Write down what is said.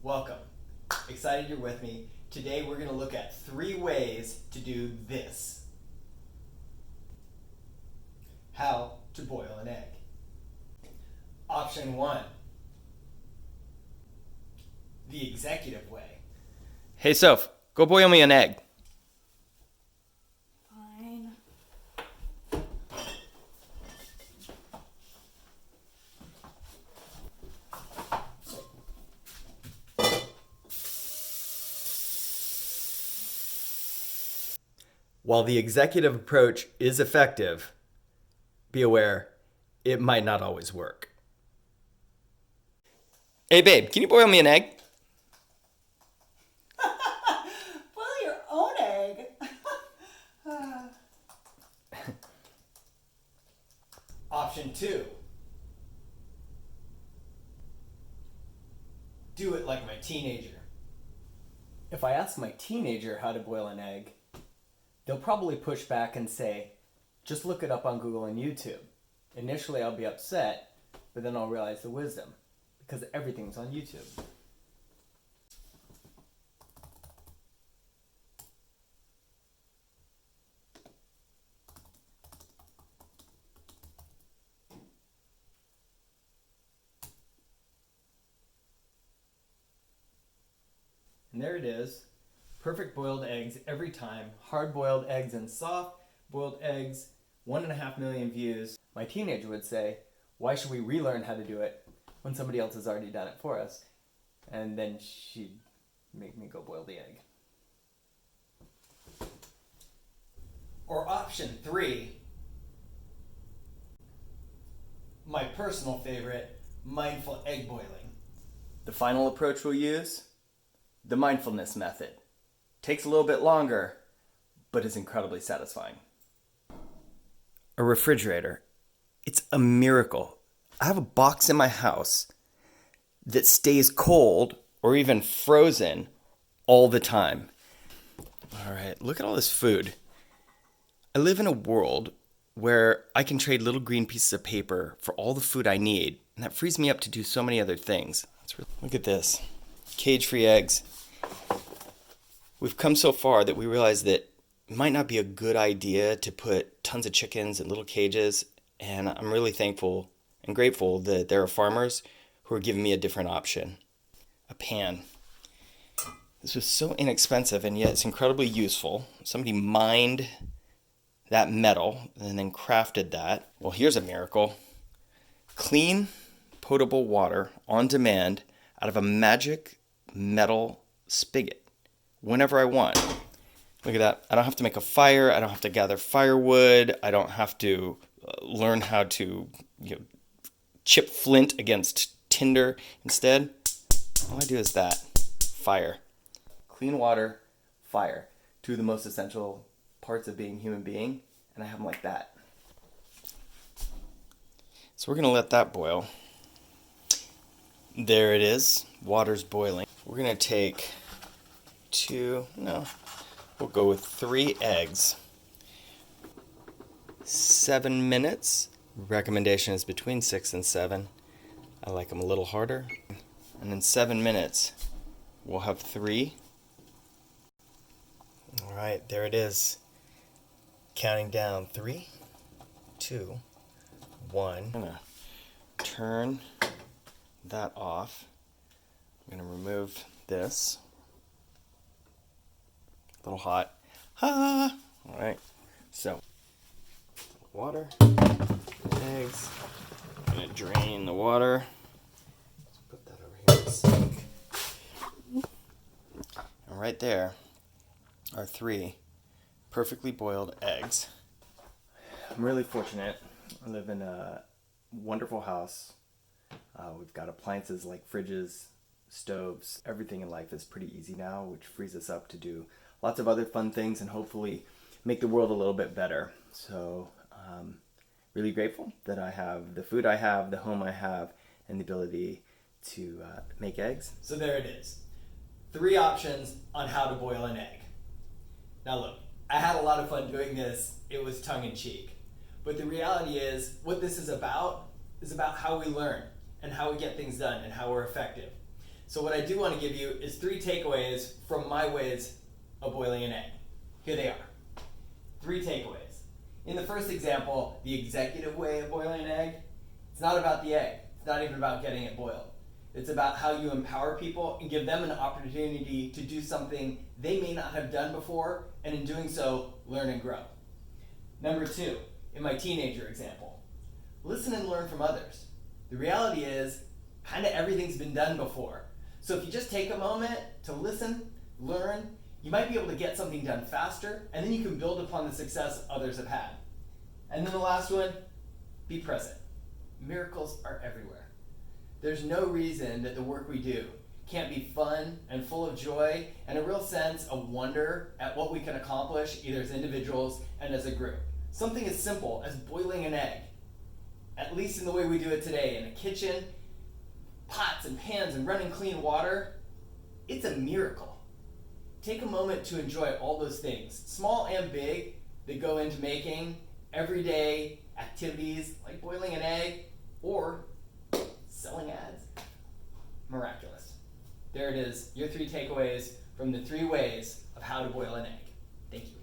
Welcome. Excited you're with me. Today we're going to look at 3 ways to do this. How to boil an egg. Option 1. The executive way. Hey Soph, go boil me an egg. Fine. While the executive approach is effective, be aware, it might not always work. Hey babe, can you boil me an egg? Boil your own egg. Option 2. Do it like my teenager. If I ask my teenager how to boil an egg, they'll probably push back and say, just look it up on Google and YouTube. Initially I'll be upset, but then I'll realize the wisdom, because everything's on YouTube. And there it is. Perfect boiled eggs every time. Hard boiled eggs and soft boiled eggs, 1.5 million views. My teenager would say, why should we relearn how to do it when somebody else has already done it for us? And then she'd make me go boil the egg. Or option 3, my personal favorite, mindful egg boiling. The final approach we'll use, the mindfulness method. Takes a little bit longer, but is incredibly satisfying. A refrigerator. It's a miracle. I have a box in my house that stays cold or even frozen all the time. All right, look at all this food. I live in a world where I can trade little green pieces of paper for all the food I need, and that frees me up to do so many other things. Look at this. Cage-free eggs. We've come so far that we realize that it might not be a good idea to put tons of chickens in little cages, and I'm really thankful and grateful that there are farmers who are giving me a different option. A pan. This was so inexpensive, and yet it's incredibly useful. Somebody mined that metal and then crafted that. Well, here's a miracle. Clean, potable water on demand out of a magic metal spigot whenever I want. Look at that. I don't have to make a fire. I don't have to gather firewood. I don't have to learn how to chip flint against tinder. Instead, all I do is that. Fire. Clean water, fire. 2 of the most essential parts of being a human being, and I have them like that. So we're going to let that boil. There it is. Water's boiling. We're going to take we'll go with 3 eggs. 7 minutes. Recommendation is between 6 and 7. I like them a little harder. And in 7 minutes, we'll have 3. All right, there it is. Counting down 3, 2, 1. I'm going to turn that off. I'm going to remove this. A little hot. All right. So, water, eggs. I'm gonna drain the water. Let's put that over here in the sink. And right there are 3 perfectly boiled eggs. I'm really fortunate. I live in a wonderful house. We've got appliances like fridges, stoves. Everything in life is pretty easy now, which frees us up to do lots of other fun things and hopefully make the world a little bit better. So really grateful that I have the food I have, the home I have, and the ability to make eggs. So there it is. 3 options on how to boil an egg. Now look, I had a lot of fun doing this. It was tongue-in-cheek. But the reality is, what this is about how we learn and how we get things done and how we're effective. So what I do want to give you is 3 takeaways from my ways of boiling an egg. Here they are. 3 takeaways. In the first example, the executive way of boiling an egg, it's not about the egg. It's not even about getting it boiled. It's about how you empower people and give them an opportunity to do something they may not have done before, and in doing so, learn and grow. Number 2, in my teenager example, listen and learn from others. The reality is, kind of everything's been done before. So if you just take a moment to listen, learn, you might be able to get something done faster, and then you can build upon the success others have had. And then the last one, be present. Miracles are everywhere. There's no reason that the work we do can't be fun and full of joy and a real sense of wonder at what we can accomplish either as individuals and as a group. Something as simple as boiling an egg, at least in the way we do it today, in a kitchen, pots and pans and running clean water, it's a miracle. Take a moment to enjoy all those things, small and big, that go into making everyday activities like boiling an egg or selling ads miraculous. There it is, your 3 takeaways from the 3 ways of how to boil an egg. Thank you.